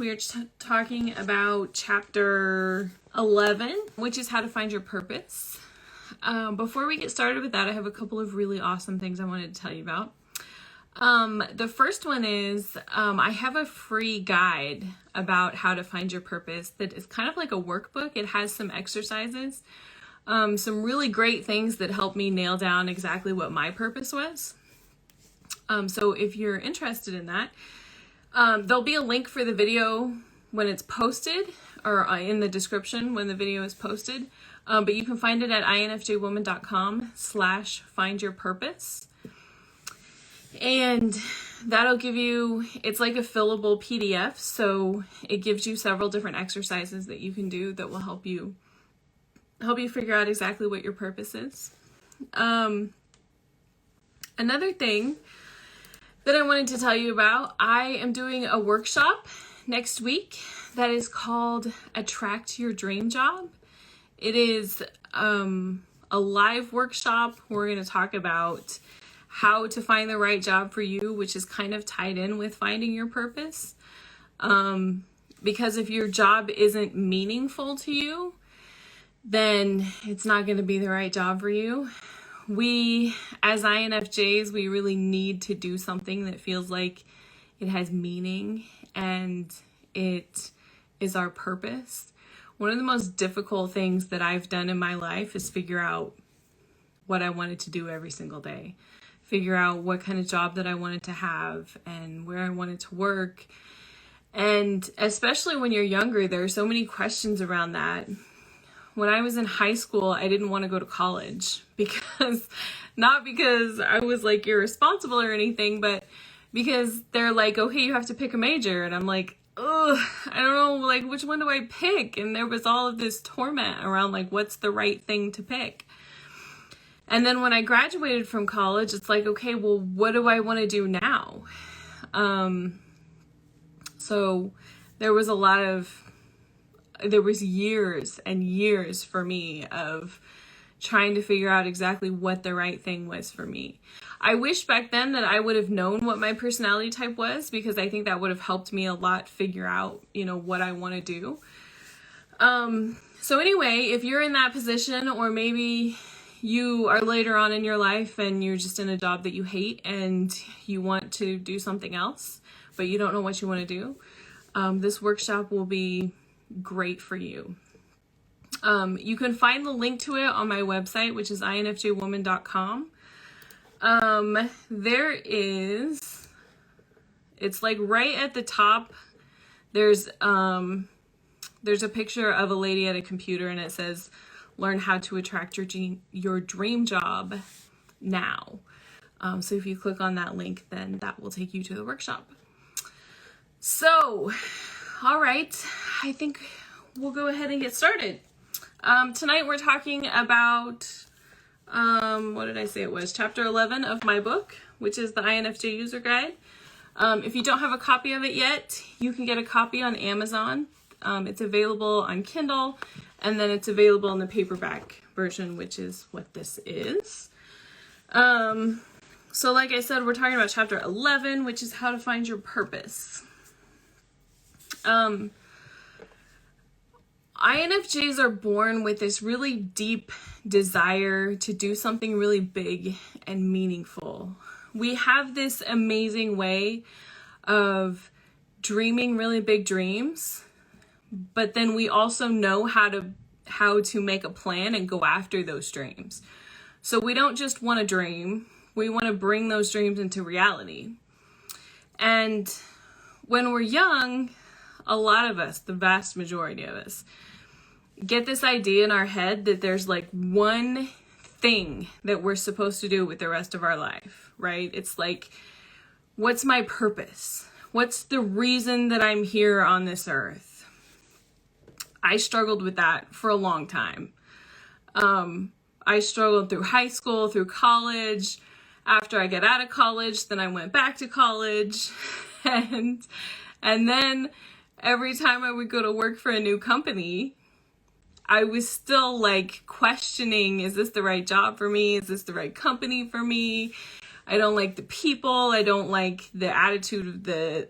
we are talking about chapter 11, which is how to find your purpose. Before we get started with that, I have a couple of really awesome things I wanted to tell you about. The first one is I have a free guide about how to find your purpose that is kind of like a workbook. It has some exercises, some really great things that help me nail down exactly what my purpose was. So if you're interested in that, there'll be a link for the video when it's posted, or in the description when the video is posted. But you can find it at infjwoman.com/findyourpurpose. And that'll give you, it's like a fillable PDF. So it gives you several different exercises that you can do that will help you figure out exactly what your purpose is. Another thing that I wanted to tell you about, I am doing a workshop next week that is called Attract Your Dream Job. It is a live workshop. We're going to talk about how to find the right job for you, which is kind of tied in with finding your purpose. Because if your job isn't meaningful to you, then it's not going to be the right job for you. We, as INFJs, we really need to do something that feels like it has meaning and it is our purpose. One of the most difficult things that I've done in my life is figure out what I wanted to do every single day. Figure out what kind of job that I wanted to have and where I wanted to work. And especially when you're younger, there are so many questions around that. When I was in high school, I didn't want to go to college not because I was like irresponsible or anything, but because they're like, okay, you have to pick a major. And I'm like, ugh, I don't know, like, which one do I pick? And there was all of this torment around like, what's the right thing to pick? And then when I graduated from college, it's like, okay, well, what do I want to do now? So there was years and years for me of trying to figure out exactly what the right thing was for me. I wish back then that I would have known what my personality type was, because I think that would have helped me a lot figure out, what I want to do. So anyway, if you're in that position, or maybe you are later on in your life and you're just in a job that you hate and you want to do something else, but you don't know what you want to do, this workshop will be great for you. You can find the link to it on my website, which is infjwoman.com. It's like right at the top, there's a picture of a lady at a computer, and it says, learn how to attract your dream job now. So if you click on that link, then that will take you to the workshop. So, all right, I think we'll go ahead and get started. Tonight we're talking about, what did I say it was? Chapter 11 of my book, which is the INFJ User Guide. If you don't have a copy of it yet, you can get a copy on Amazon. It's available on Kindle, and then it's available in the paperback version, which is what this is. So like I said, we're talking about chapter 11, which is how to find your purpose. INFJs are born with this really deep desire to do something really big and meaningful. We have this amazing way of dreaming really big dreams, but then we also know how to make a plan and go after those dreams. So we don't just want to dream, we want to bring those dreams into reality. And when we're young, a lot of us, the vast majority of us, get this idea in our head that there's like one thing that we're supposed to do with the rest of our life, right? It's like, what's my purpose? What's the reason that I'm here on this earth? I struggled with that for a long time. I struggled through high school, through college. After I got out of college, then I went back to college. And then every time I would go to work for a new company, I was still like questioning, is this the right job for me? Is this the right company for me? I don't like the people. I don't like the attitude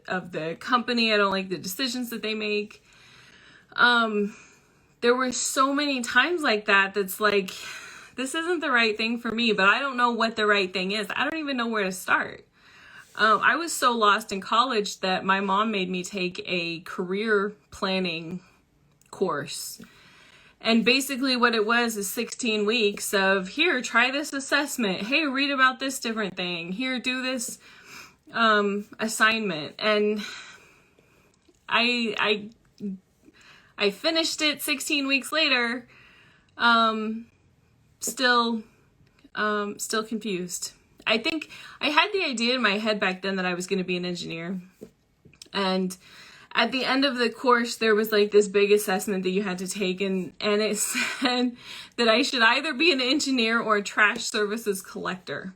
of the company. I don't like the decisions that they make. There were so many times like that that's like, this isn't the right thing for me, but I don't know what the right thing is. I don't even know where to start. I was so lost in college that my mom made me take a career planning course. And basically what it was is 16 weeks of, here, try this assessment. Hey, read about this different thing. Here, do this assignment. And I finished it 16 weeks later, still confused. I think I had the idea in my head back then that I was going to be an engineer. And at the end of the course, there was like this big assessment that you had to take, and it said that I should either be an engineer or a trash services collector.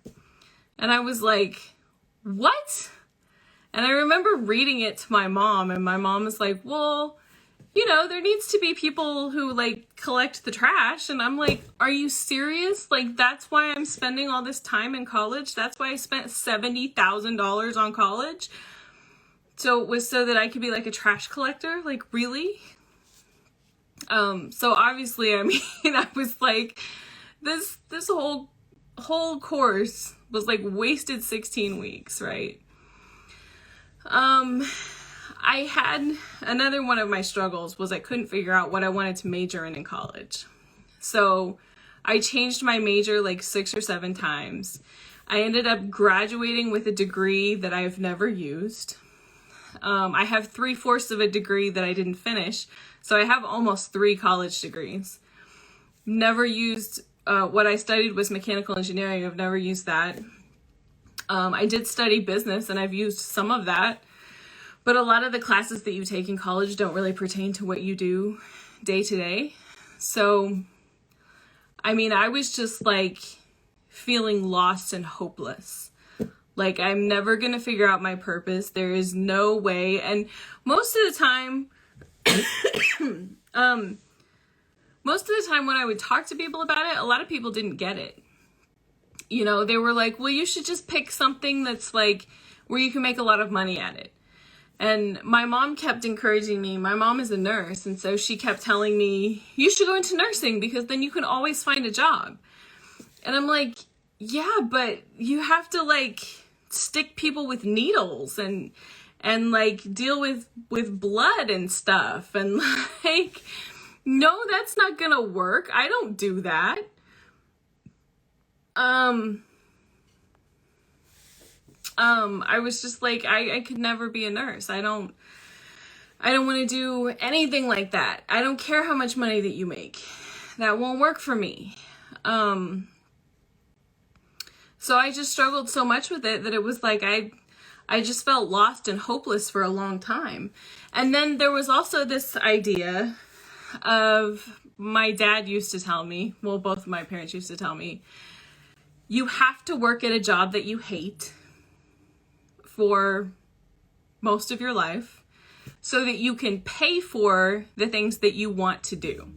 And I was like, what? And I remember reading it to my mom, and my mom was like, well, you know, there needs to be people who like collect the trash. And I'm like, are you serious? Like, that's why I'm spending all this time in college? That's why I spent $70,000 on college? So it was so that I could be like a trash collector? Like, really? So obviously, I mean, I was like, this whole course was like wasted 16 weeks, right? I had another one of my struggles was I couldn't figure out what I wanted to major in college. So I changed my major like 6 or 7 times. I ended up graduating with a degree that I've never used. I have 3/4 of a degree that I didn't finish. So I have almost 3 college degrees. Never used, what I studied was mechanical engineering. I've never used that. I did study business and I've used some of that. But a lot of the classes that you take in college don't really pertain to what you do day to day. So, I mean, I was just like feeling lost and hopeless. Like, I'm never going to figure out my purpose. There is no way. And most of the time, when I would talk to people about it, a lot of people didn't get it. You know, they were like, well, you should just pick something that's like where you can make a lot of money at it. And my mom kept encouraging me. My mom is a nurse. And so she kept telling me, you should go into nursing because then you can always find a job. And I'm like, yeah, but you have to like stick people with needles and like deal with blood and stuff. And like, no, that's not gonna work. I don't do that. I was just like, I could never be a nurse. I don't want to do anything like that. I don't care how much money that you make. That won't work for me. So I just struggled so much with it that it was like, I just felt lost and hopeless for a long time. And then there was also this idea of, my dad used to tell me, well, both of my parents used to tell me, you have to work at a job that you hate for most of your life so that you can pay for the things that you want to do.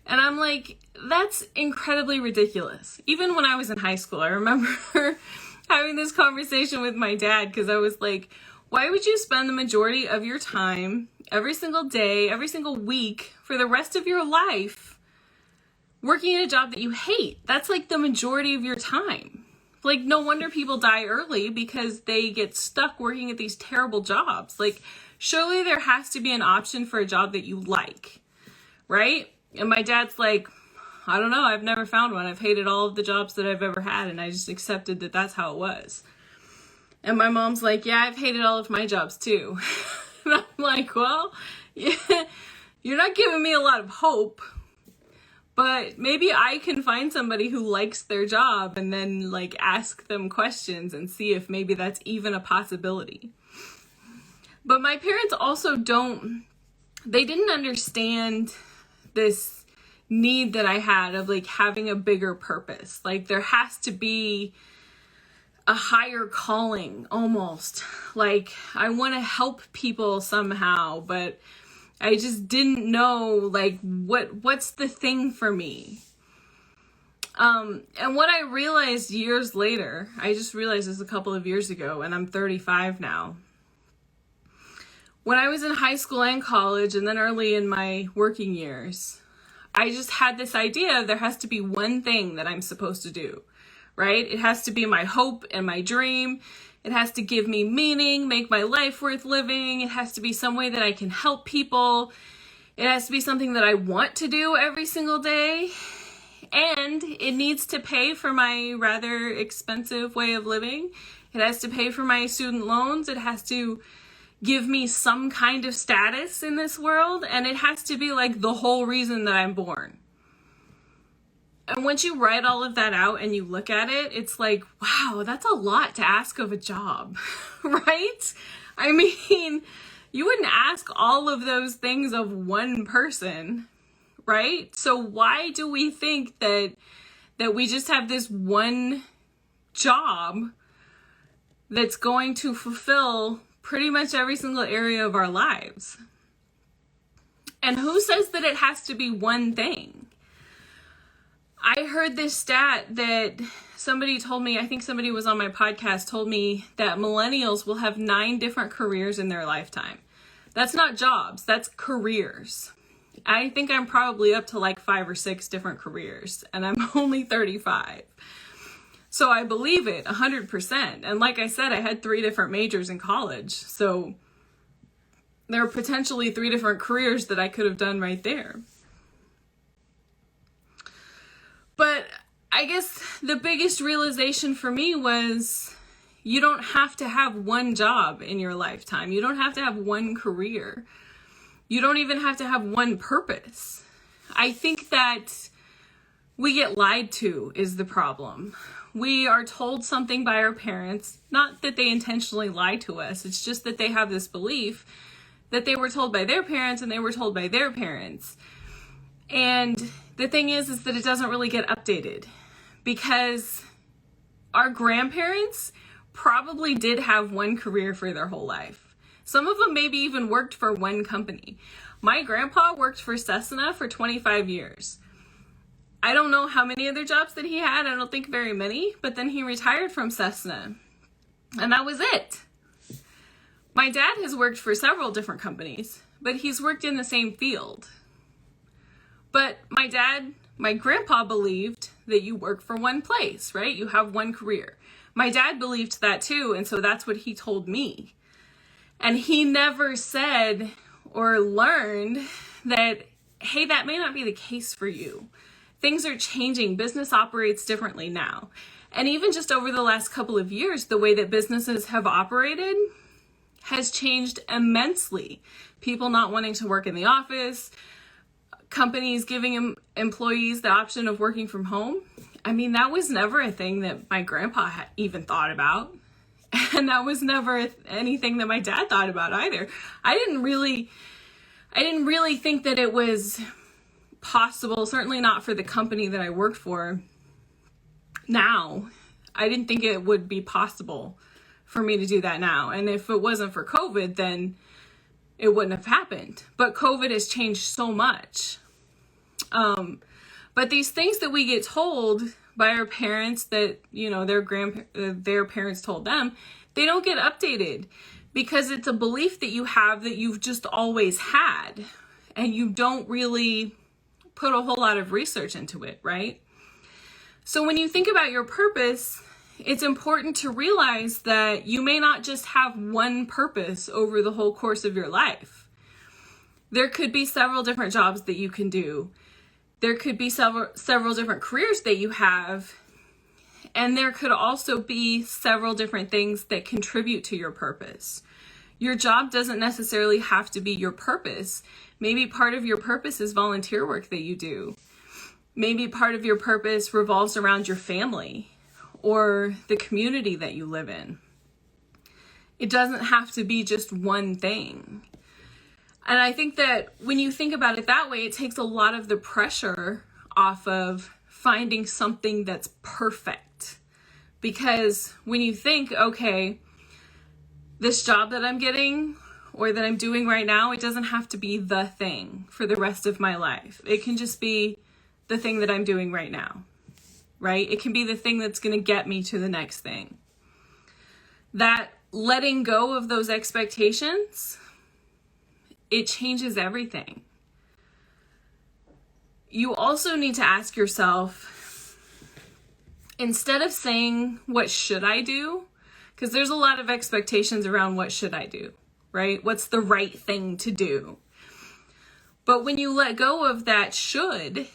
And I'm like, that's incredibly ridiculous. Even when I was in high school, I remember having this conversation with my dad because I was like, why would you spend the majority of your time every single day, every single week for the rest of your life working at a job that you hate? That's like the majority of your time. Like, no wonder people die early because they get stuck working at these terrible jobs. Like, surely there has to be an option for a job that you like, right? And my dad's like, I don't know. I've never found one. I've hated all of the jobs that I've ever had, and I just accepted that that's how it was. And my mom's like, yeah, I've hated all of my jobs too. And I'm like, well, yeah, you're not giving me a lot of hope. But maybe I can find somebody who likes their job and then like ask them questions and see if maybe that's even a possibility. But my parents also they didn't understand this need that I had of like having a bigger purpose. Like there has to be a higher calling almost. Like I want to help people somehow, but I just didn't know, like, what's the thing for me? And what I realized years later, I just realized this a couple of years ago, and I'm 35 now. When I was in high school and college, and then early in my working years, I just had this idea there has to be one thing that I'm supposed to do, right? It has to be my hope and my dream. It has to give me meaning, make my life worth living. It has to be some way that I can help people. It has to be something that I want to do every single day. And it needs to pay for my rather expensive way of living. It has to pay for my student loans. It has to give me some kind of status in this world. And it has to be like the whole reason that I'm born. And once you write all of that out and you look at it, it's like, wow, that's a lot to ask of a job, right? I mean, you wouldn't ask all of those things of one person, right? So why do we think that we just have this one job that's going to fulfill pretty much every single area of our lives? And who says that it has to be one thing? I heard this stat that somebody told me, I think somebody was on my podcast, told me that millennials will have 9 different careers in their lifetime. That's not jobs, that's careers. I think I'm probably up to like 5 or 6 different careers, and I'm only 35. So I believe it 100%. And like I said, I had 3 different majors in college. So there are potentially 3 different careers that I could have done right there. But I guess the biggest realization for me was you don't have to have one job in your lifetime. You don't have to have one career. You don't even have to have one purpose. I think that we get lied to is the problem. We are told something by our parents, not that they intentionally lie to us. It's just that they have this belief that they were told by their parents and they were told by their parents. And the thing is that it doesn't really get updated because our grandparents probably did have one career for their whole life. Some of them maybe even worked for one company. My grandpa worked for Cessna for 25 years. I don't know how many other jobs that he had. I don't think very many, but then he retired from Cessna and that was it. My dad has worked for several different companies, but he's worked in the same field. But my grandpa believed that you work for one place, right? You have one career. My dad believed that too, and so that's what he told me. And he never said or learned that, hey, that may not be the case for you. Things are changing. Business operates differently now. And even just over the last couple of years, the way that businesses have operated has changed immensely. People not wanting to work in the office, companies giving employees the option of working from home. I mean, that was never a thing that my grandpa had even thought about. And that was never anything that my dad thought about either. I didn't really think that it was possible, certainly not for the company that I worked for now. I didn't think it would be possible for me to do that now. And if it wasn't for COVID, then it wouldn't have happened. But COVID has changed so much. But these things that we get told by our parents that, you know, their parents told them, they don't get updated because it's a belief that you have that you've just always had and you don't really put a whole lot of research into it, right? So when you think about your purpose, it's important to realize that you may not just have one purpose over the whole course of your life. There could be several different jobs that you can do. There could be several different careers that you have. And there could also be several different things that contribute to your purpose. Your job doesn't necessarily have to be your purpose. Maybe part of your purpose is volunteer work that you do. Maybe part of your purpose revolves around your family or the community that you live in. It doesn't have to be just one thing. And I think that when you think about it that way, it takes a lot of the pressure off of finding something that's perfect. Because when you think, okay, this job that I'm getting or that I'm doing right now, it doesn't have to be the thing for the rest of my life. It can just be the thing that I'm doing right now, right? It can be the thing that's going to get me to the next thing. That letting go of those expectations, it changes everything. You also need to ask yourself, instead of saying, what should I do? Because there's a lot of expectations around what should I do, right? What's the right thing to do? But when you let go of that should,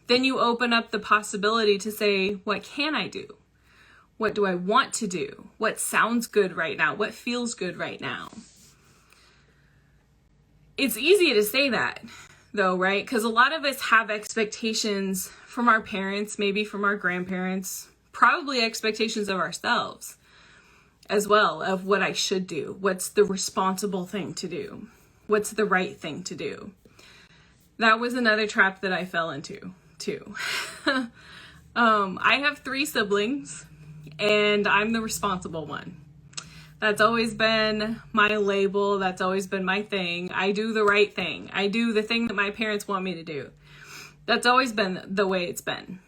then you open up the possibility to say, what can I do? What do I want to do? What sounds good right now? What feels good right now? It's easy to say that, though, right? Because a lot of us have expectations from our parents, maybe from our grandparents, probably expectations of ourselves as well, of what I should do. What's the responsible thing to do? What's the right thing to do? That was another trap that I fell into, too. I have 3 siblings, and I'm the responsible one. That's always been my label. That's always been my thing. I do the right thing. I do the thing that my parents want me to do. That's always been the way it's been.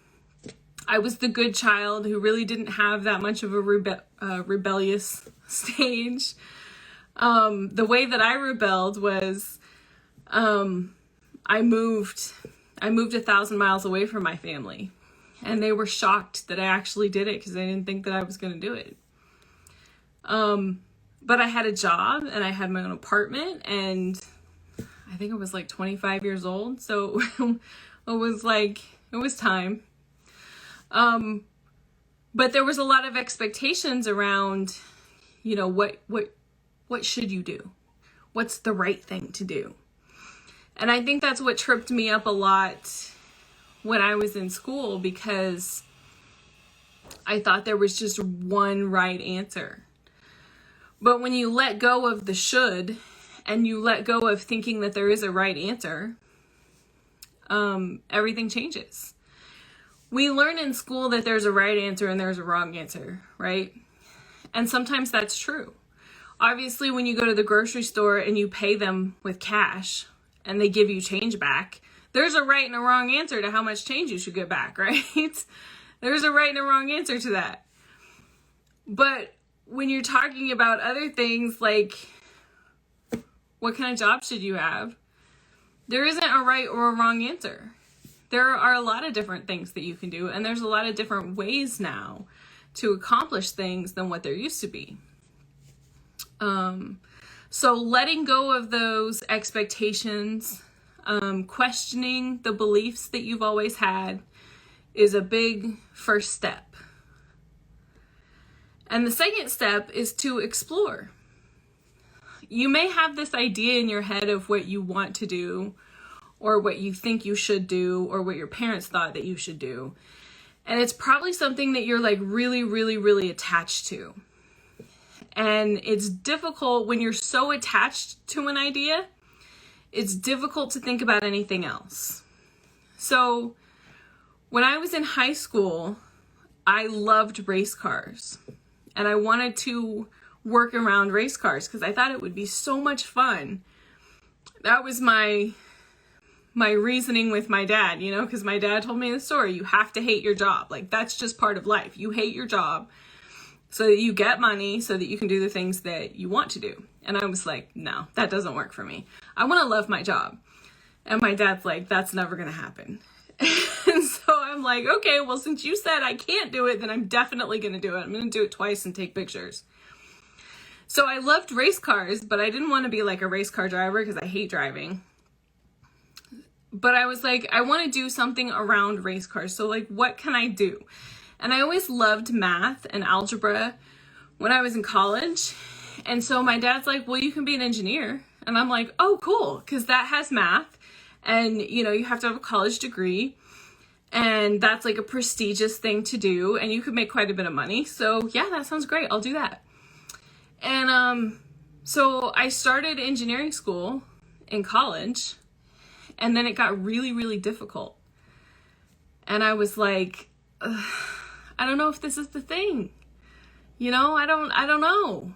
I was the good child who really didn't have that much of a rebellious stage. The way that I rebelled was I moved 1,000 miles away from my family. And they were shocked that I actually did it because they didn't think that I was going to do it. But I had a job and I had my own apartment, and I think I was like 25 years old. So it was time. But there was a lot of expectations around, what should you do? What's the right thing to do? And I think that's what tripped me up a lot when I was in school, because I thought there was just one right answer. But when you let go of the should, and you let go of thinking that there is a right answer, everything changes. We learn in school that there's a right answer and there's a wrong answer, right? And sometimes that's true. Obviously, when you go to the grocery store and you pay them with cash and they give you change back, there's a right and a wrong answer to how much change you should get back, right? There's a right and a wrong answer to that. But when you're talking about other things like what kind of job should you have, there isn't a right or a wrong answer. There are a lot of different things that you can do, and there's a lot of different ways now to accomplish things than what there used to be. So letting go of those expectations, questioning the beliefs that you've always had is a big first step. And the second step is to explore. You may have this idea in your head of what you want to do, or what you think you should do, or what your parents thought that you should do. And it's probably something that you're like really, really, really attached to. And it's difficult when you're so attached to an idea, it's difficult to think about anything else. So when I was in high school, I loved race cars. And I wanted to work around race cars because I thought it would be so much fun. That was my reasoning with my dad, because my dad told me the story. You have to hate your job. Like, that's just part of life. You hate your job so that you get money so that you can do the things that you want to do. And I was like, no, that doesn't work for me. I want to love my job. And my dad's like, that's never going to happen. And so I'm like, okay, well, since you said I can't do it, then I'm definitely going to do it. I'm going to do it twice and take pictures. So I loved race cars, but I didn't want to be like a race car driver because I hate driving. But I was like, I want to do something around race cars. So like, what can I do? And I always loved math and algebra when I was in college. And so my dad's like, well, you can be an engineer. And I'm like, oh, cool. Because that has math. And, you have to have a college degree. And that's like a prestigious thing to do. And you could make quite a bit of money. So yeah, that sounds great. I'll do that. And so I started engineering school in college. And then it got really, really difficult. And I was like, I don't know if this is the thing. I don't know.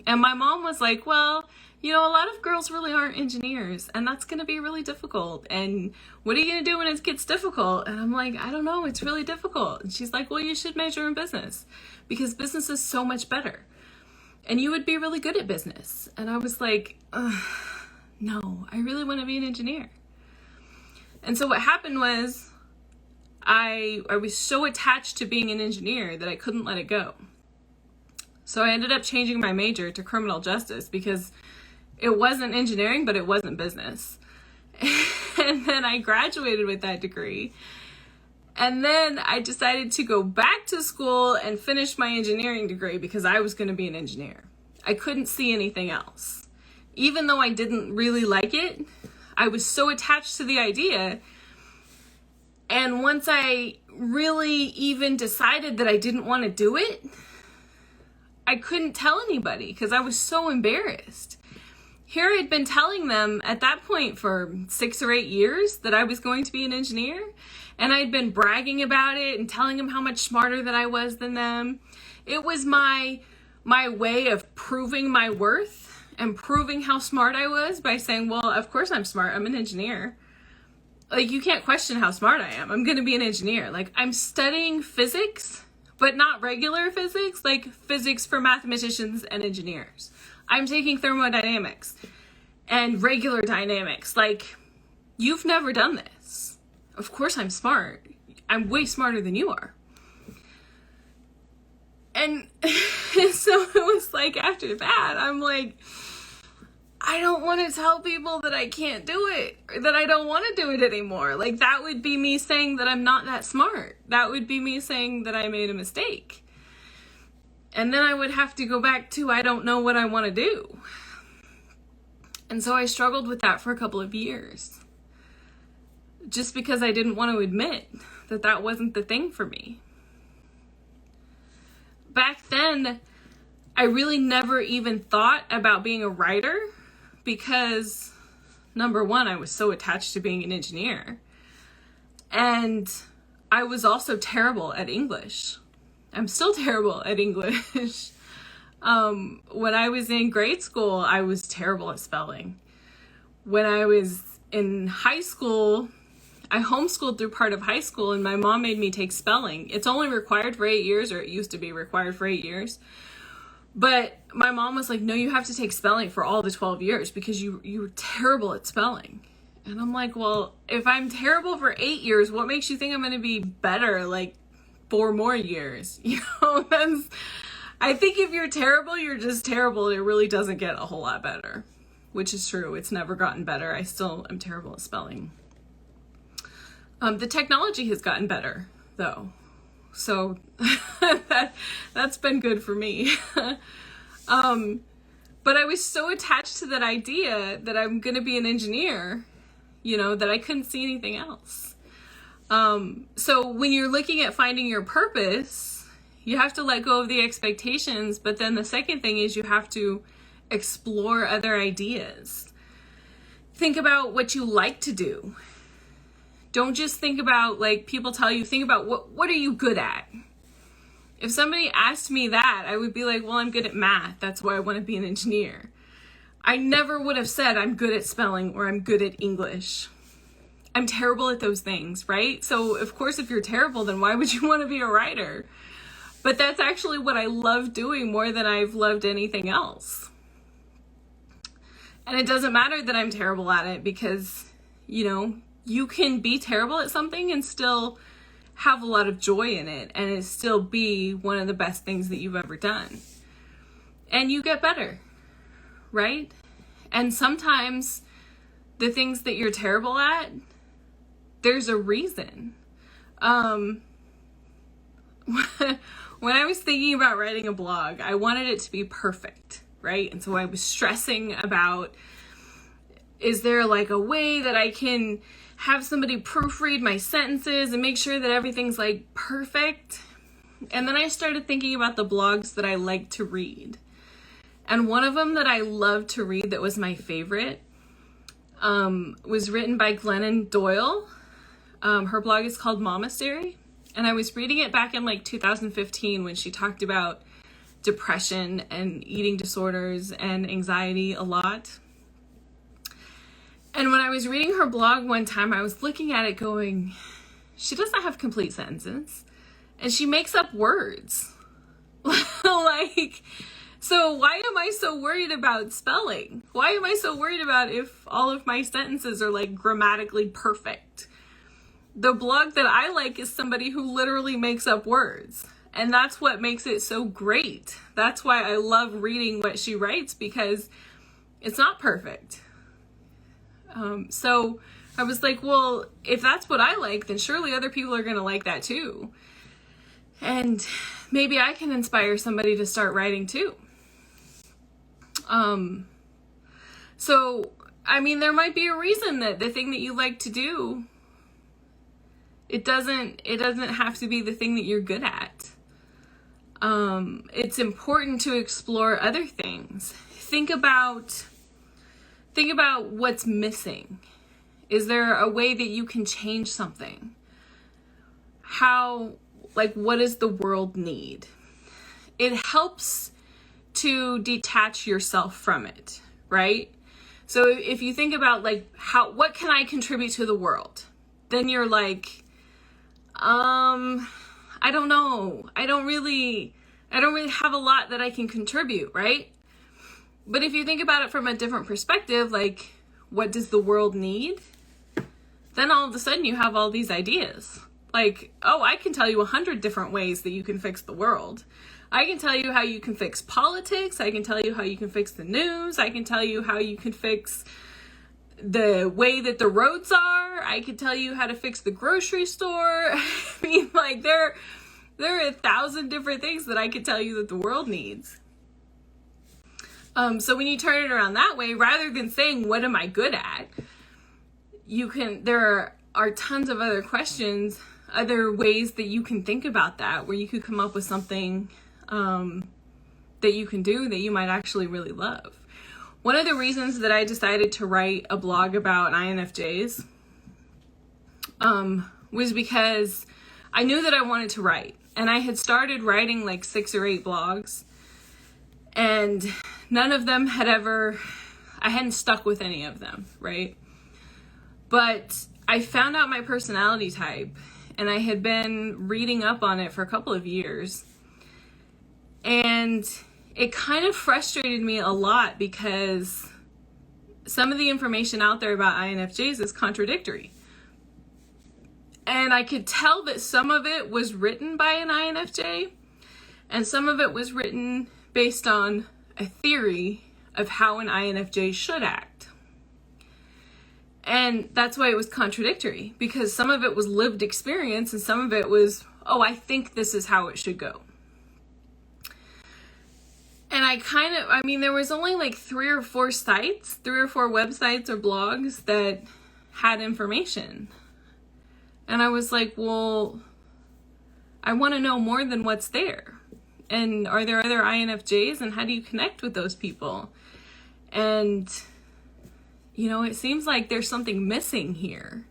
And my mom was like, well, you know, a lot of girls really aren't engineers, and that's going to be really difficult. And what are you going to do when it gets difficult? And I'm like, I don't know, it's really difficult. And she's like, well, you should major in business because business is so much better. And you would be really good at business. And I was like, no, I really want to be an engineer. And so what happened was I was so attached to being an engineer that I couldn't let it go. So I ended up changing my major to criminal justice because it wasn't engineering, but it wasn't business. And then I graduated with that degree. And then I decided to go back to school and finish my engineering degree because I was going to be an engineer. I couldn't see anything else. Even though I didn't really like it, I was so attached to the idea. And once I really even decided that I didn't want to do it, I couldn't tell anybody because I was so embarrassed. Here I'd been telling them at that point for 6 or 8 years that I was going to be an engineer, and I'd been bragging about it and telling them how much smarter that I was than them. It was my way of proving my worth and proving how smart I was by saying, well, of course I'm smart. I'm an engineer. Like, you can't question how smart I am. I'm going to be an engineer. Like, I'm studying physics, but not regular physics, like physics for mathematicians and engineers. I'm taking thermodynamics and regular dynamics. Like, you've never done this. Of course I'm smart. I'm way smarter than you are. And so it was like, after that, I'm like, I don't want to tell people that I can't do it, or that I don't want to do it anymore. Like, that would be me saying that I'm not that smart. That would be me saying that I made a mistake. And then I would have to go back to, I don't know what I want to do. And so I struggled with that for a couple of years. Just because I didn't want to admit that that wasn't the thing for me. Back then, I really never even thought about being a writer because, number one, I was so attached to being an engineer. And I was also terrible at English. I'm still terrible at English. When I was in grade school, I was terrible at spelling. When I was in high school, I homeschooled through part of high school, and my mom made me take spelling. It's only required for 8 years, or it used to be required for 8 years. But my mom was like, no, you have to take spelling for all the 12 years because you were terrible at spelling. And I'm like, well, if I'm terrible for 8 years, what makes you think I'm going to be better like 4 more years? You know, I think if you're terrible, you're just terrible. It really doesn't get a whole lot better, which is true. It's never gotten better. I still am terrible at spelling. The technology has gotten better, though. So that's been good for me. But I was so attached to that idea that I'm going to be an engineer, you know, that I couldn't see anything else. So when you're looking at finding your purpose, you have to let go of the expectations. But then the second thing is you have to explore other ideas. Think about what you like to do. Don't just think about, like people tell you, think about what are you good at? If somebody asked me that, I would be like, well, I'm good at math. That's why I want to be an engineer. I never would have said I'm good at spelling or I'm good at English. I'm terrible at those things, right? So of course, if you're terrible, then why would you want to be a writer? But that's actually what I love doing more than I've loved anything else. And it doesn't matter that I'm terrible at it because, you know, you can be terrible at something and still have a lot of joy in it and it still be one of the best things that you've ever done. And you get better, right? And sometimes the things that you're terrible at, there's a reason. When I was thinking about writing a blog, I wanted it to be perfect, right? And so I was stressing about, is there like a way that I can have somebody proofread my sentences and make sure that everything's like perfect? And then I started thinking about the blogs that I like to read. And one of them that I love to read that was my favorite was written by Glennon Doyle. Her blog is called Momastery. And I was reading it back in like 2015 when she talked about depression and eating disorders and anxiety a lot. And when I was reading her blog one time, I was looking at it going, she doesn't have complete sentences and she makes up words. Like, so why am I so worried about spelling? Why am I so worried about if all of my sentences are like grammatically perfect? The blog that I like is somebody who literally makes up words. And that's what makes it so great. That's why I love reading what she writes, because it's not perfect. So I was like, well, if that's what I like, then surely other people are going to like that too. And maybe I can inspire somebody to start writing too. So, I mean, there might be a reason that the thing that you like to do, it doesn't have to be the thing that you're good at. It's important to explore other things. Think about what's missing. Is there a way that you can change something? What does the world need? It helps to detach yourself from it, right? So if you think about what can I contribute to the world? Then you're like, I don't know. I don't really have a lot that I can contribute, right? But if you think about it from a different perspective, like, what does the world need? Then all of a sudden you have all these ideas. Like, oh, I can tell you 100 different ways that you can fix the world. I can tell you how you can fix politics. I can tell you how you can fix the news. I can tell you how you can fix the way that the roads are. I can tell you how to fix the grocery store. I mean, like, there are 1,000 different things that I could tell you that the world needs. So when you turn it around that way, rather than saying, what am I good at? There are tons of other questions, other ways that you can think about that, where you could come up with something that you can do that you might actually really love. One of the reasons that I decided to write a blog about INFJs was because I knew that I wanted to write. And I had started writing like 6 or 8 blogs. And none of them I hadn't stuck with any of them, right? But I found out my personality type, and I had been reading up on it for a couple of years. And it kind of frustrated me a lot because some of the information out there about INFJs is contradictory. And I could tell that some of it was written by an INFJ, and some of it was written based on a theory of how an INFJ should act. And that's why it was contradictory, because some of it was lived experience and some of it was, oh, I think this is how it should go. And there was only like 3 or 4 websites or blogs that had information. And I was like, well, I want to know more than what's there. And are there other INFJs, and how do you connect with those people? And, it seems like there's something missing here.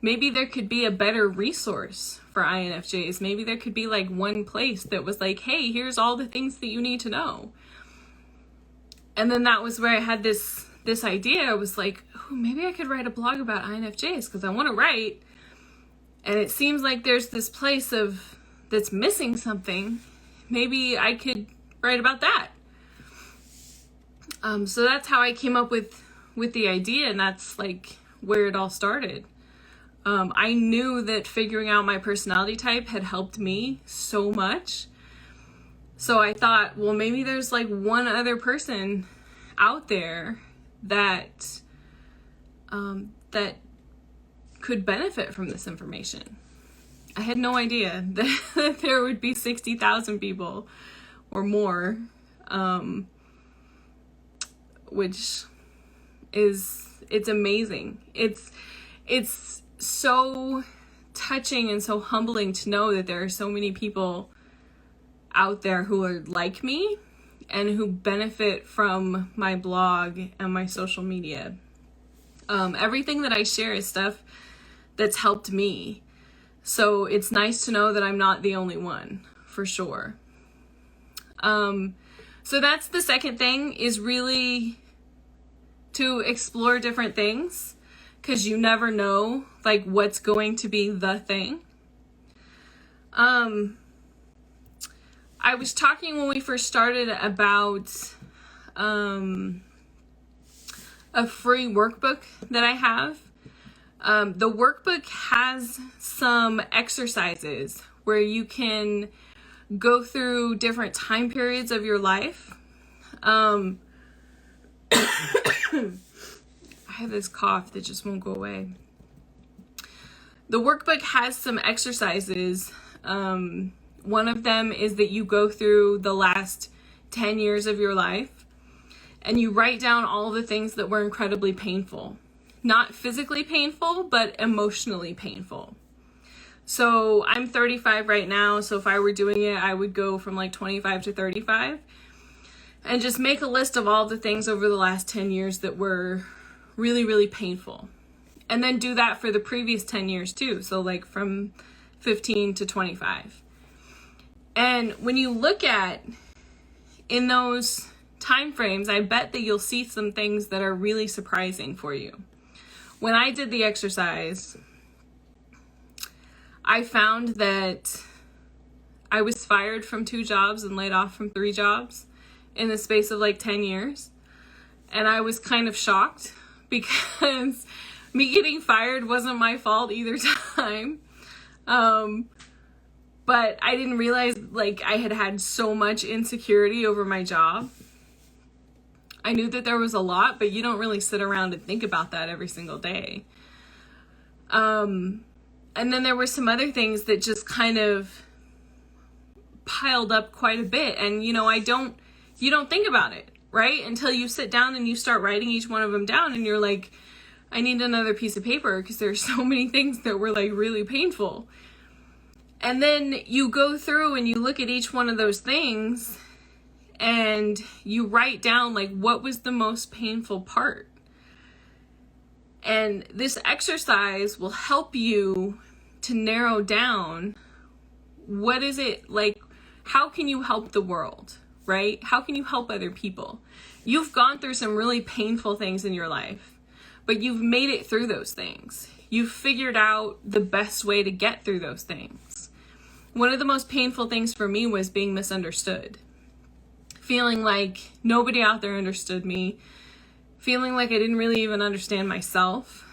Maybe there could be a better resource for INFJs. Maybe there could be like one place that was like, hey, here's all the things that you need to know. And then that was where I had this idea. I was like, oh, maybe I could write a blog about INFJs because I want to write. And it seems like there's this place that's missing something. Maybe I could write about that. So that's how I came up with the idea, and that's like where it all started. I knew that figuring out my personality type had helped me so much. So I thought, well, maybe there's like one other person out there that could benefit from this information. I had no idea that there would be 60,000 people or more, which it's amazing. It's so touching and so humbling to know that there are so many people out there who are like me and who benefit from my blog and my social media. Everything that I share is stuff that's helped me. So it's nice to know that I'm not the only one, for sure. So that's the second thing, is really to explore different things, because you never know like what's going to be the thing. I was talking when we first started about a free workbook that I have. The workbook has some exercises where you can go through different time periods of your life. I have this cough that just won't go away. The workbook has some exercises. One of them is that you go through the last 10 years of your life and you write down all the things that were incredibly painful. Not physically painful, but emotionally painful. So I'm 35 right now, so if I were doing it, I would go from like 25 to 35 and just make a list of all the things over the last 10 years that were really, really painful. And then do that for the previous 10 years too. So like from 15 to 25. And when you look at in those time frames, I bet that you'll see some things that are really surprising for you. When I did the exercise, I found that I was fired from 2 jobs and laid off from 3 jobs in the space of like 10 years. And I was kind of shocked because me getting fired wasn't my fault either time. But I didn't realize like I had had so much insecurity over my job. I knew that there was a lot, but you don't really sit around and think about that every single day. And then there were some other things that just kind of piled up quite a bit. And, you know, you don't think about it, right? Until you sit down and you start writing each one of them down and you're like, I need another piece of paper because there's so many things that were like really painful. And then you go through and you look at each one of those things and you write down like what was the most painful part. And this exercise will help you to narrow down what is it like, how can you help the world, right? How can you help other people? You've gone through some really painful things in your life, but you've made it through those things. You've figured out the best way to get through those things. One of the most painful things for me was being misunderstood. Feeling like nobody out there understood me. Feeling like I didn't really even understand myself.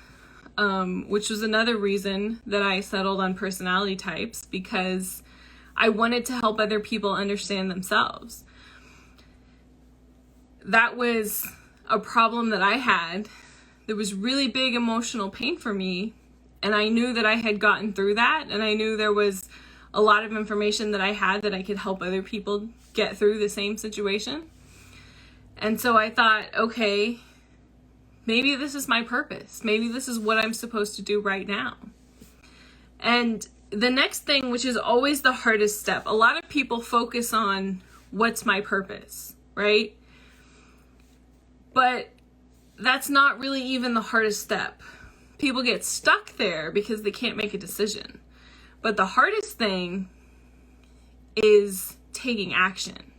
Which was another reason that I settled on personality types, because I wanted to help other people understand themselves. That was a problem that I had. There was really big emotional pain for me. And I knew that I had gotten through that. And I knew there was a lot of information that I had that I could help other people get through the same situation. And so I thought, okay, maybe this is my purpose. Maybe this is what I'm supposed to do right now. And the next thing, which is always the hardest step, a lot of people focus on what's my purpose, right? But that's not really even the hardest step. People get stuck there because they can't make a decision. But the hardest thing is taking action,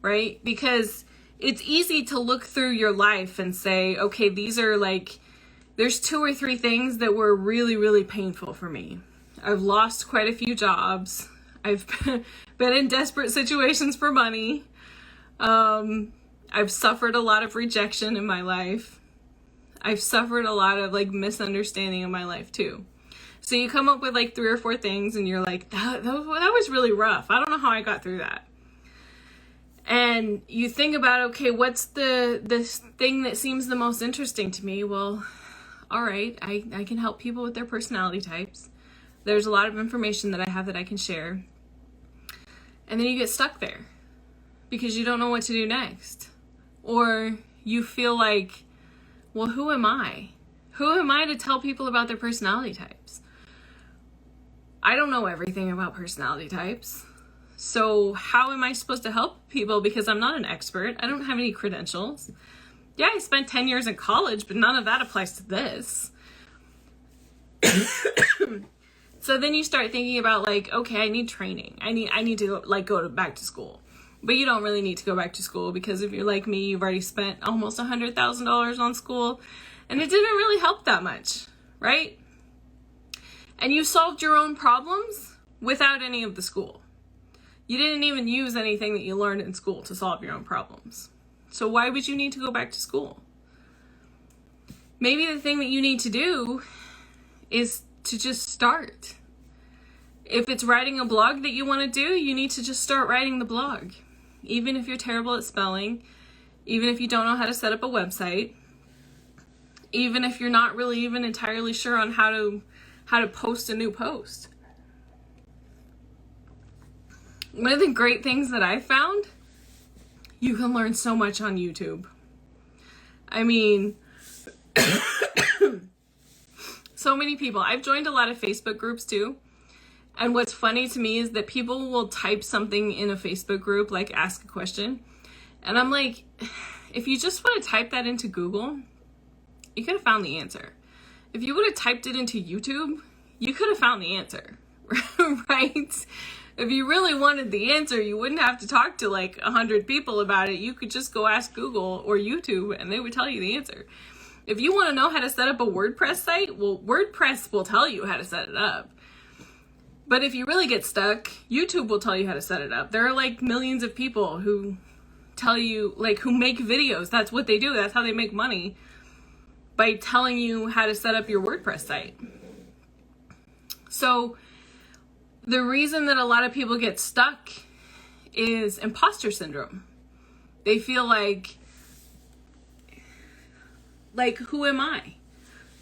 right? Because it's easy to look through your life and say, okay, these are like, there's 2 or 3 things that were really, really painful for me. I've lost quite a few jobs. I've been in desperate situations for money. I've suffered a lot of rejection in my life. I've suffered a lot of like misunderstanding in my life too. So you come up with like 3 or 4 things and you're like, that was really rough. I don't know how I got through that. And you think about, okay, what's the thing that seems the most interesting to me? Well, all right, I can help people with their personality types. There's a lot of information that I have that I can share. And then you get stuck there because you don't know what to do next. Or you feel like, well, who am I? Who am I to tell people about their personality types? I don't know everything about personality types. So how am I supposed to help people? Because I'm not an expert. I don't have any credentials. Yeah, I spent 10 years in college, but none of that applies to this. So then you start thinking about like, okay, I need training. I need to like back to school. But you don't really need to go back to school, because if you're like me, you've already spent almost $100,000 on school and it didn't really help that much, right? And you solved your own problems without any of the school. You didn't even use anything that you learned in school to solve your own problems. So why would you need to go back to school? Maybe the thing that you need to do is to just start. If it's writing a blog that you want to do, you need to just start writing the blog. Even if you're terrible at spelling, even if you don't know how to set up a website, even if you're not really even entirely sure on how to post a new post. One of the great things that I found, you can learn so much on YouTube. I mean, so many people. I've joined a lot of Facebook groups too. And what's funny to me is that people will type something in a Facebook group, like ask a question. And I'm like, if you just want to type that into Google, you could have found the answer. If you would have typed it into YouTube, you could have found the answer, right? If you really wanted the answer, you wouldn't have to talk to like 100 people about it. You could just go ask Google or YouTube and they would tell you the answer. If you want to know how to set up a WordPress site, well, WordPress will tell you how to set it up. But if you really get stuck, YouTube will tell you how to set it up. There are like millions of people who tell you, like, who make videos. That's what they do. That's how they make money, by telling you how to set up your WordPress site. So the reason that a lot of people get stuck is imposter syndrome. They feel like, who am I?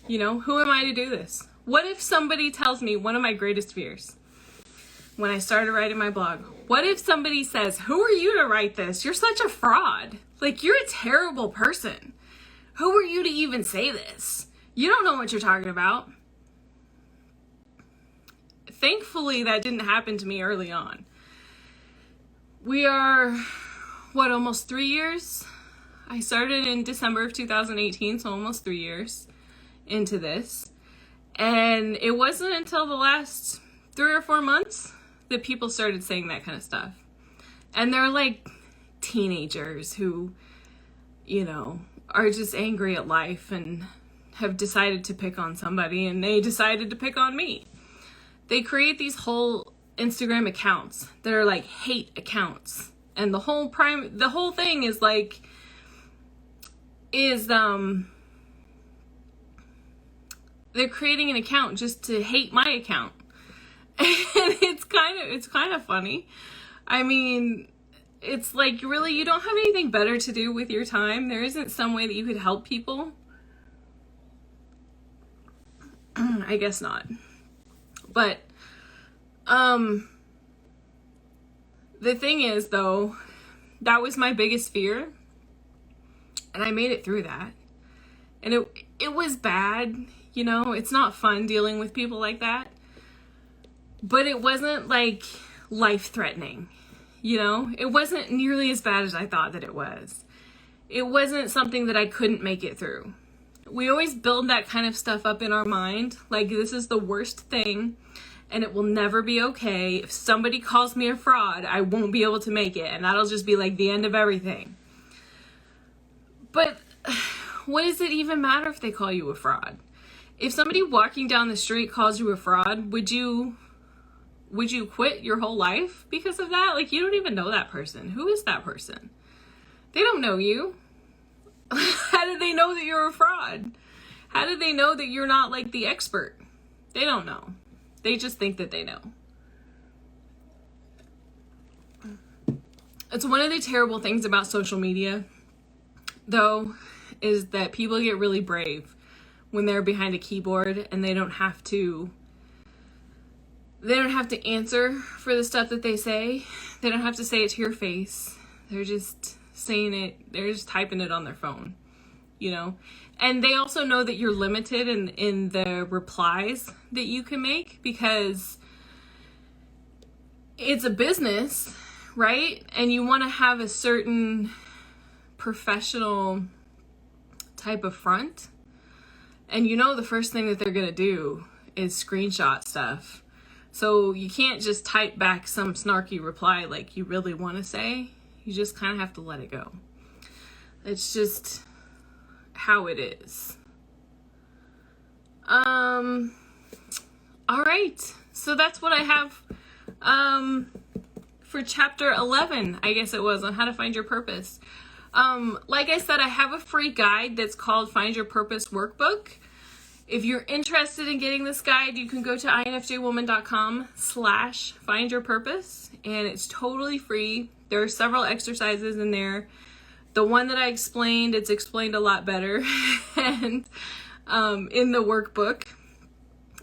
You know, who am I to do this? What if somebody tells me, one of my greatest fears when I started writing my blog, what if somebody says, who are you to write this? You're such a fraud. Like, you're a terrible person. Who are you to even say this? You don't know what you're talking about. Thankfully, that didn't happen to me early on. We are, almost 3 years? I started in December of 2018, so almost 3 years into this. And it wasn't until the last 3 or 4 months that people started saying that kind of stuff. And they're like teenagers who, you know, are just angry at life and have decided to pick on somebody, and they decided to pick on me. They create these whole Instagram accounts that are like hate accounts. And the whole thing is like, they're creating an account just to hate my account. And it's kind of funny. I mean, it's like, really, you don't have anything better to do with your time? There isn't some way that you could help people? I guess not. But, the thing is, though, that was my biggest fear. And I made it through that. And it was bad. You know, it's not fun dealing with people like that. But it wasn't like life-threatening. You know, it wasn't nearly as bad as I thought that it was. It wasn't something that I couldn't make it through. We always build that kind of stuff up in our mind. Like, this is the worst thing and it will never be okay. If somebody calls me a fraud, I won't be able to make it. And that'll just be like the end of everything. But what does it even matter if they call you a fraud? If somebody walking down the street calls you a fraud, would you quit your whole life because of that? Like, you don't even know that person. Who is that person? They don't know you. How do they know that you're a fraud? How do they know that you're not like the expert? They don't know. They just think that they know. It's one of the terrible things about social media, though, is that people get really brave when they're behind a keyboard and they don't have to answer for the stuff that they say. They don't have to say it to your face. They're just saying it. They're just typing it on their phone, you know? And they also know that you're limited in the replies that you can make, because it's a business, right? And you want to have a certain professional type of front. And you know the first thing that they're going to do is screenshot stuff. So you can't just type back some snarky reply like you really want to say. You just kind of have to let it go. It's just how it is. All right. So that's what I have for chapter 11, I guess it was, on how to find your purpose. Like I said, I have a free guide that's called Find Your Purpose Workbook. If you're interested in getting this guide, you can go to infjwoman.com/findyourpurpose, and it's totally free. There are several exercises in there. The one that I explained, it's explained a lot better and in the workbook.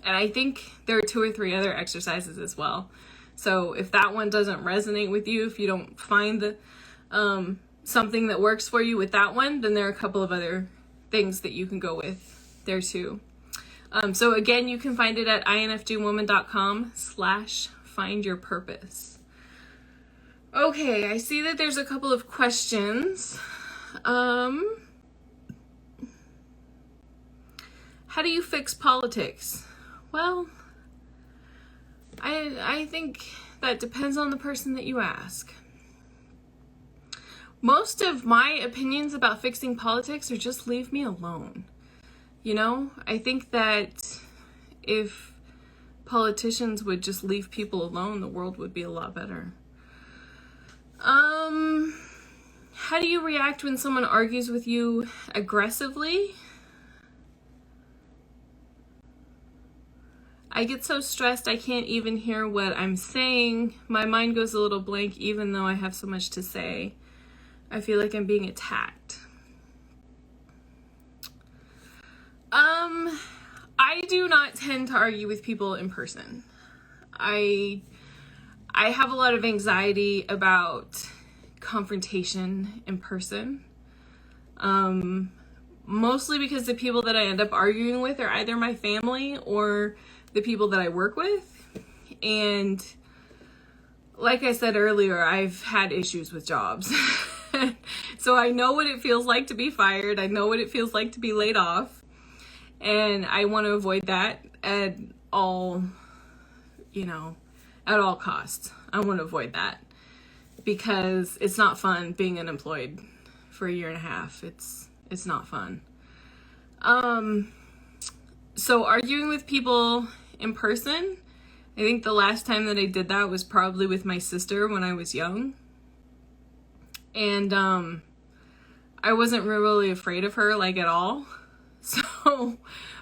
And I think there are 2 or 3 other exercises as well. So if that one doesn't resonate with you, if you don't find the something that works for you with that one, then there are a couple of other things that you can go with there too. So again, you can find it at infjwoman.com/findyourpurpose. Okay, I see that there's a couple of questions. How do you fix politics? Well, I think that depends on the person that you ask. Most of my opinions about fixing politics are just leave me alone. You know, I think that if politicians would just leave people alone, the world would be a lot better. How do you react when someone argues with you aggressively? I get so stressed I can't even hear what I'm saying. My mind goes a little blank even though I have so much to say. I feel like I'm being attacked. I do not tend to argue with people in person. I have a lot of anxiety about confrontation in person. Mostly because the people that I end up arguing with are either my family or the people that I work with. And like I said earlier, I've had issues with jobs. So I know what it feels like to be fired. I know what it feels like to be laid off. And I want to avoid that at all costs. I want to avoid that because it's not fun being unemployed for a year and a half. It's not fun. So arguing with people in person, I think the last time that I did that was probably with my sister when I was young. And I wasn't really afraid of her, like, at all. So,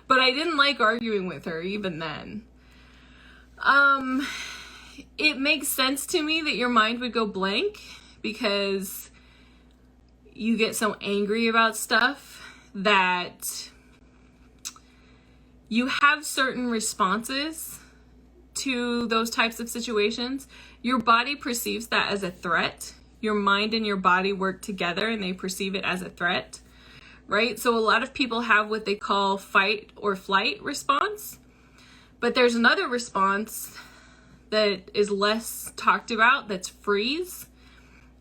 but I didn't like arguing with her even then. It makes sense to me that your mind would go blank because you get so angry about stuff that you have certain responses to those types of situations. Your body perceives that as a threat. Your mind and your body work together and they perceive it as a threat, right? So a lot of people have what they call fight or flight response, but there's another response that is less talked about, that's freeze.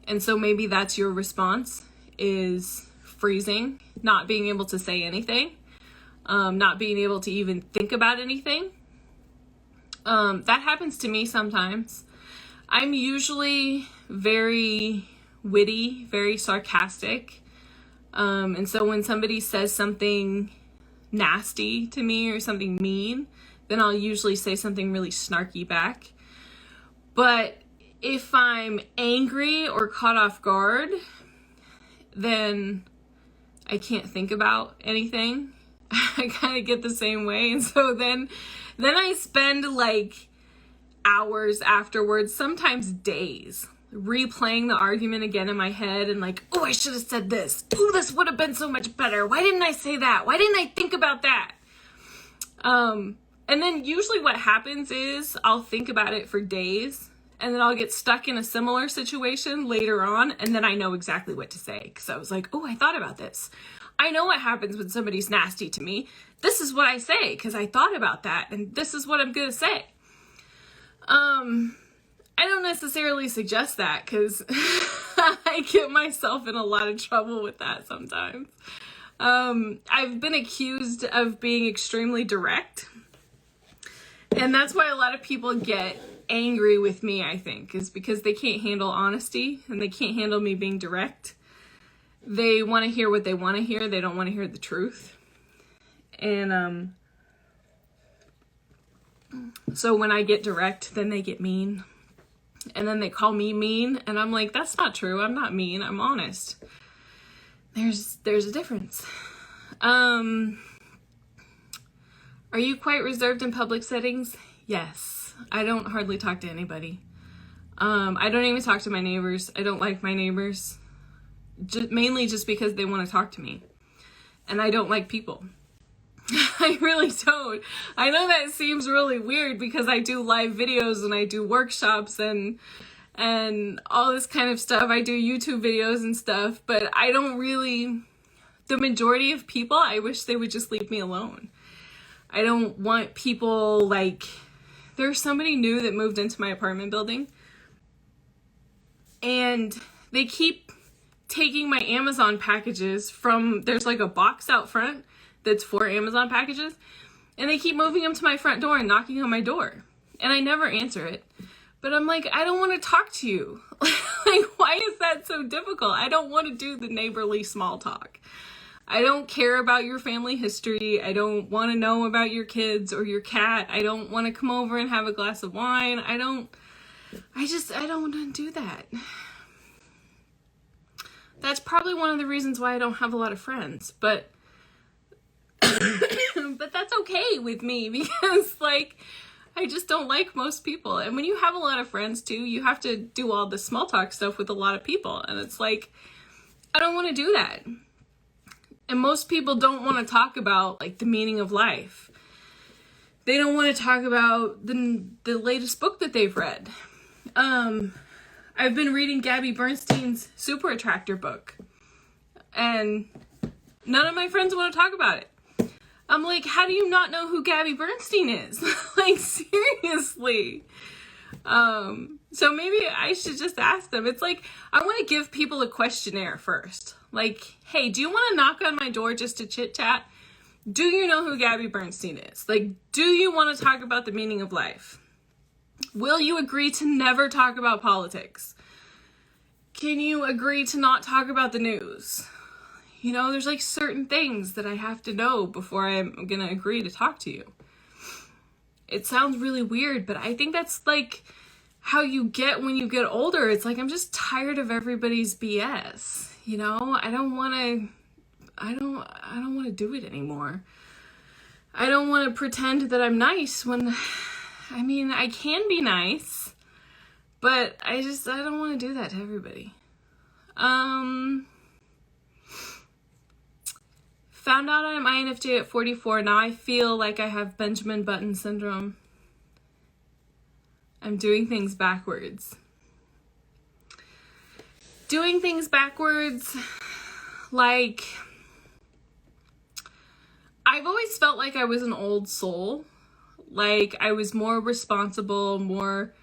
And so maybe that's your response, is freezing, not being able to say anything, not being able to even think about anything. That happens to me sometimes. I'm usually very witty, very sarcastic. And so when somebody says something nasty to me or something mean, then I'll usually say something really snarky back. But if I'm angry or caught off guard, then I can't think about anything. I kind of get the same way. And so then I spend like hours afterwards, sometimes days, replaying the argument again in my head and like, oh, I should have said this. Oh, this would have been so much better. Why didn't I say that? Why didn't I think about that? And then usually what happens is I'll think about it for days and then I'll get stuck in a similar situation later on. And then I know exactly what to say because I was like, oh, I thought about this. I know what happens when somebody's nasty to me. This is what I say because I thought about that and this is what I'm going to say. I don't necessarily suggest that because I get myself in a lot of trouble with that sometimes. I've been accused of being extremely direct. And that's why a lot of people get angry with me, I think, is because they can't handle honesty and they can't handle me being direct. They want to hear what they want to hear. They don't want to hear the truth. And so when I get direct, then they get mean. And then they call me mean, and I'm like, that's not true. I'm not mean. I'm honest. There's a difference. Are you quite reserved in public settings? Yes. I don't hardly talk to anybody. I don't even talk to my neighbors. I don't like my neighbors. Mainly just because they want to talk to me. And I don't like people. I really don't. I know that seems really weird because I do live videos and I do workshops and all this kind of stuff. I do YouTube videos and stuff, but I don't really, the majority of people, I wish they would just leave me alone. I don't want people like, there's somebody new that moved into my apartment building and they keep taking my Amazon packages from, there's like a box out front that's for Amazon packages, and they keep moving them to my front door and knocking on my door, and I never answer it. But I'm like, I don't want to talk to you. Like, why is that so difficult? I don't want to do the neighborly small talk. I don't care about your family history. I don't want to know about your kids or your cat. I don't want to come over and have a glass of wine. I don't want to do that. That's probably one of the reasons why I don't have a lot of friends, but but that's okay with me because, like, I just don't like most people. And when you have a lot of friends too, you have to do all the small talk stuff with a lot of people. And it's like, I don't want to do that. And most people don't want to talk about, like, the meaning of life. They don't want to talk about the latest book that they've read. I've been reading Gabby Bernstein's Super Attractor book, and none of my friends want to talk about it. I'm like, how do you not know who Gabby Bernstein is? Like, seriously. So maybe I should just ask them. It's like, I want to give people a questionnaire first. Like, hey, do you want to knock on my door just to chit chat? Do you know who Gabby Bernstein is? Like, do you want to talk about the meaning of life? Will you agree to never talk about politics? Can you agree to not talk about the news? You know, there's like certain things that I have to know before I'm going to agree to talk to you. It sounds really weird, but I think that's like how you get when you get older. It's like, I'm just tired of everybody's BS. You know, I don't want to do it anymore. I don't want to pretend that I'm nice when, I mean, I can be nice, but I don't want to do that to everybody. Found out I'm INFJ at 44. Now I feel like I have Benjamin Button syndrome. I'm doing things backwards. Doing things backwards, like, I've always felt like I was an old soul. Like, I was more responsible, more,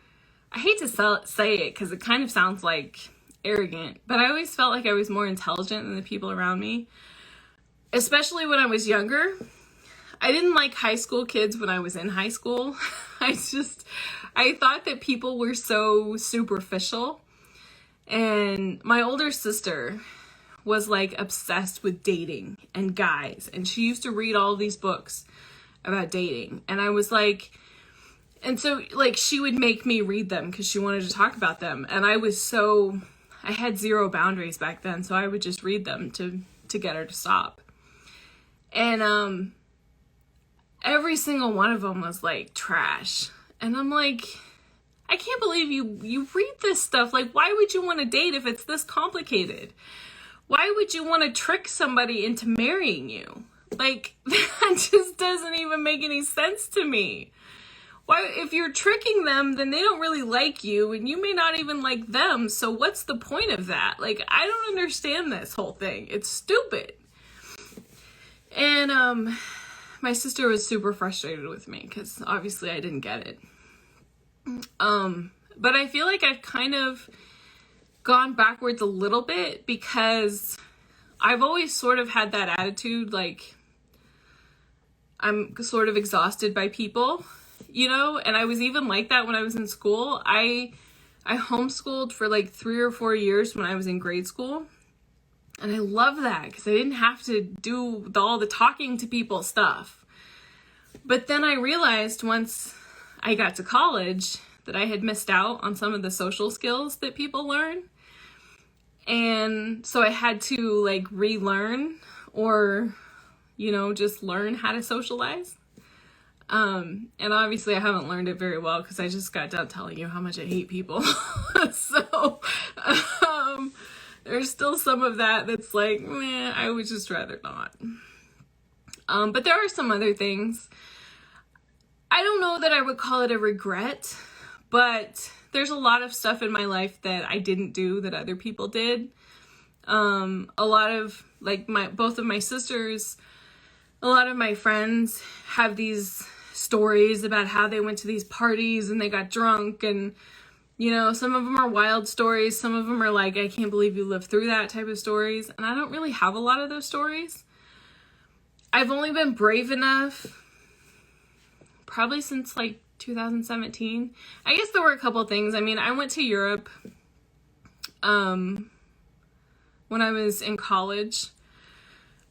I hate to say it because it kind of sounds like arrogant, but I always felt like I was more intelligent than the people around me. Especially when I was younger. I didn't like high school kids when I was in high school. I thought that people were so superficial. And my older sister was like obsessed with dating and guys. And she used to read all these books about dating. And I was like, and so like she would make me read them because she wanted to talk about them. And I had zero boundaries back then. So I would just read them to get her to stop. And every single one of them was like trash. And I'm like, I can't believe you read this stuff. Like, why would you want to date if it's this complicated? Why would you want to trick somebody into marrying you? Like, that just doesn't even make any sense to me. Why, if you're tricking them, then they don't really like you, and you may not even like them. So what's the point of that? Like, I don't understand this whole thing. It's stupid. And my sister was super frustrated with me because obviously I didn't get it. But I feel like I've kind of gone backwards a little bit because I've always sort of had that attitude, like I'm sort of exhausted by people. you know, and I was even like that when I was in school. I homeschooled for like 3 or 4 years when I was in grade school. And I love that because I didn't have to do all the talking to people stuff. But then I realized once I got to college that I had missed out on some of the social skills that people learn. And so I had to like relearn or, you know, just learn how to socialize. And obviously I haven't learned it very well because I just got done telling you how much I hate people. So, there's still some of that that's like, meh, I would just rather not. But there are some other things. I don't know that I would call it a regret, but there's a lot of stuff in my life that I didn't do that other people did. A lot of like both of my sisters, a lot of my friends have these stories about how they went to these parties and they got drunk, and you know, some of them are wild stories. Some of them are like, I can't believe you lived through that type of stories. And I don't really have a lot of those stories. I've only been brave enough probably since like 2017. I guess there were a couple things. I mean, I went to Europe when I was in college,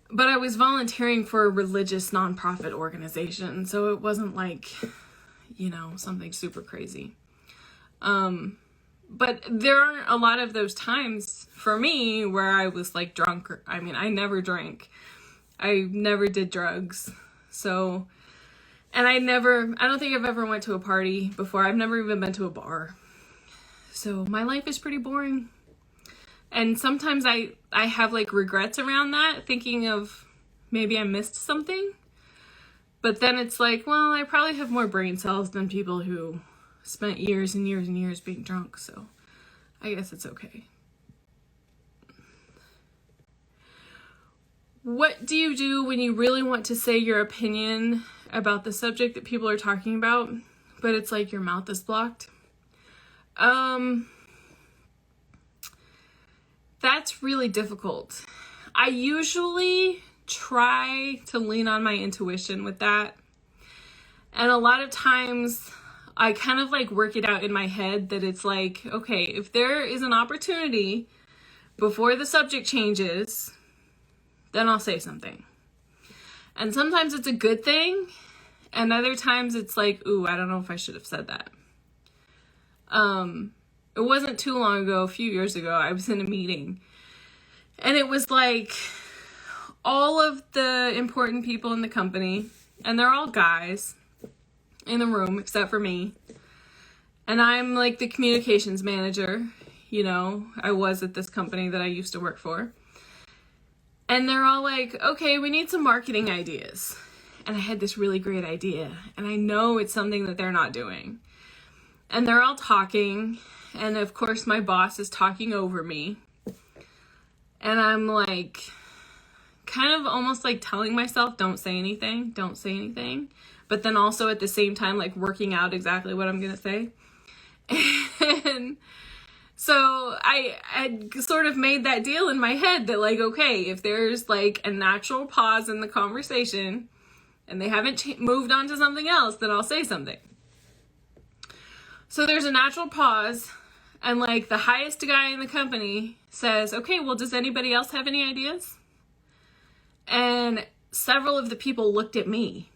but I was volunteering for a religious nonprofit organization. So it wasn't like, you know, something super crazy. But there aren't a lot of those times for me where I was like drunk. I mean, I never drank. I never did drugs. So, and I don't think I've ever went to a party before. I've never even been to a bar. So my life is pretty boring. And sometimes I have like regrets around that, thinking of maybe I missed something. But then it's like, well, I probably have more brain cells than people who spent years and years and years being drunk, so I guess it's okay. What do you do when you really want to say your opinion about the subject that people are talking about, but it's like your mouth is blocked? That's really difficult. I usually try to lean on my intuition with that. And a lot of times I kind of like work it out in my head that it's like, okay, if there is an opportunity before the subject changes, then I'll say something. And sometimes it's a good thing, and other times it's like, ooh, I don't know if I should have said that. It wasn't too long ago, a few years ago, I was in a meeting, and it was like all of the important people in the company, and they're all guys in the room except for me. And I'm like the communications manager, you know, I was at this company that I used to work for. And they're all like, okay, we need some marketing ideas. And I had this really great idea, and I know it's something that they're not doing. And they're all talking, and of course my boss is talking over me. And I'm like, kind of almost like telling myself, don't say anything. But then also at the same time, like working out exactly what I'm going to say. And so I had sort of made that deal in my head that like, okay, if there's like a natural pause in the conversation and they haven't moved on to something else, then I'll say something. So there's a natural pause, and like the highest guy in the company says, okay, well, does anybody else have any ideas? And several of the people looked at me,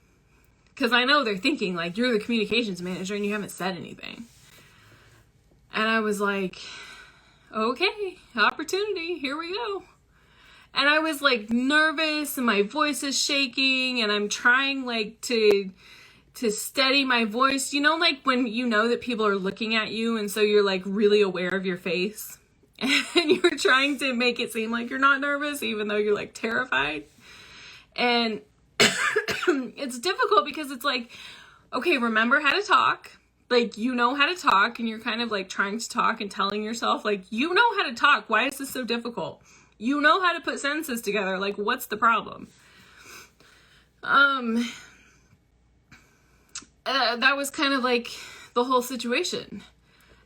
because I know they're thinking like, you're the communications manager and you haven't said anything. And I was like, okay, opportunity, here we go. And I was like nervous, and my voice is shaking, and I'm trying like to steady my voice. You know, like when you know that people are looking at you, and so you're like really aware of your face, and you're trying to make it seem like you're not nervous, even though you're like terrified. And it's difficult because it's like, okay, remember how to talk. Like, you know how to talk, and you're kind of like trying to talk and telling yourself, like, you know how to talk. Why is this so difficult? You know how to put sentences together. Like, what's the problem? That was kind of like the whole situation.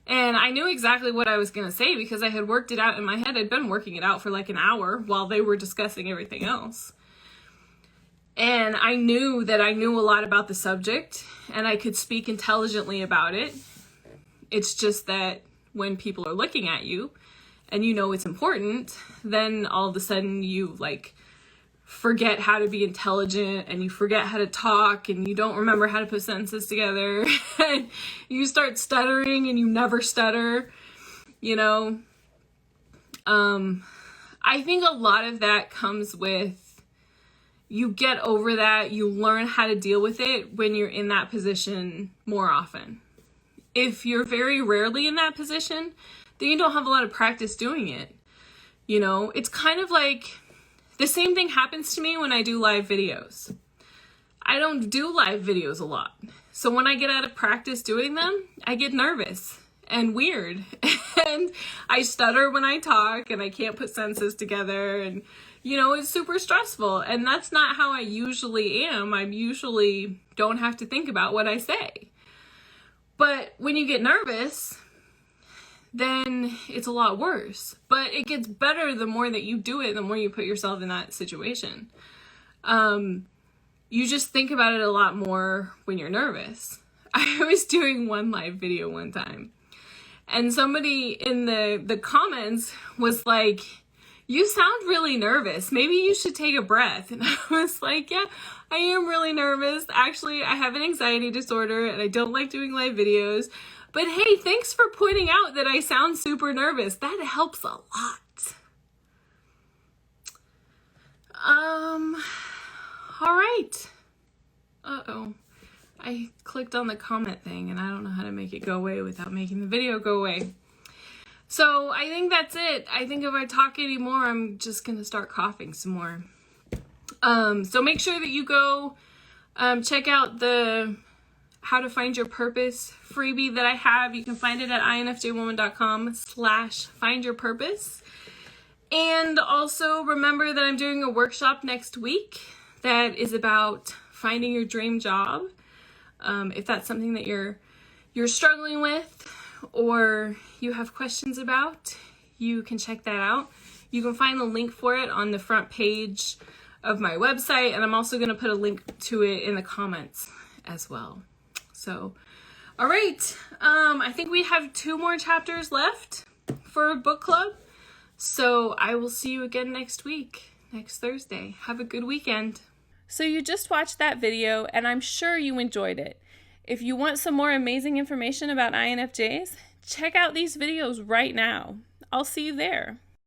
And I knew exactly what I was going to say because I had worked it out in my head. I'd been working it out for like an hour while they were discussing everything else. And I knew that I knew a lot about the subject and I could speak intelligently about it. It's just that when people are looking at you and you know it's important, then all of a sudden you like forget how to be intelligent and you forget how to talk and you don't remember how to put sentences together and you start stuttering and you never stutter, you know. I think a lot of that comes with you get over that, you learn how to deal with it when you're in that position more often. If you're very rarely in that position, then you don't have a lot of practice doing it. You know, it's kind of like the same thing happens to me when I do live videos. I don't do live videos a lot. So when I get out of practice doing them, I get nervous and weird. And I stutter when I talk and I can't put sentences together and you know, it's super stressful. And that's not how I usually am. I usually don't have to think about what I say. But when you get nervous, then it's a lot worse. But it gets better the more that you do it, the more you put yourself in that situation. You just think about it a lot more when you're nervous. I was doing one live video one time, and somebody in the comments was like, "You sound really nervous. Maybe you should take a breath." And I was like, yeah, I am really nervous. Actually, I have an anxiety disorder and I don't like doing live videos. But hey, thanks for pointing out that I sound super nervous. That helps a lot. All right. Uh-oh. I clicked on the comment thing and I don't know how to make it go away without making the video go away. So I think that's it. I think if I talk anymore, I'm just going to start coughing some more. So make sure that you go check out the How to Find Your Purpose freebie that I have. You can find it at infjwoman.com/findyourpurpose. And also remember that I'm doing a workshop next week that is about finding your dream job. If that's something that you're struggling with, or you have questions about, you can check that out. You can find the link for it on the front page of my website, and I'm also going to put a link to it in the comments as well. So, all right. I think we have 2 more chapters left for book club. So I will see you again next week, next Thursday. Have a good weekend. So you just watched that video, and I'm sure you enjoyed it. If you want some more amazing information about INFJs, check out these videos right now. I'll see you there.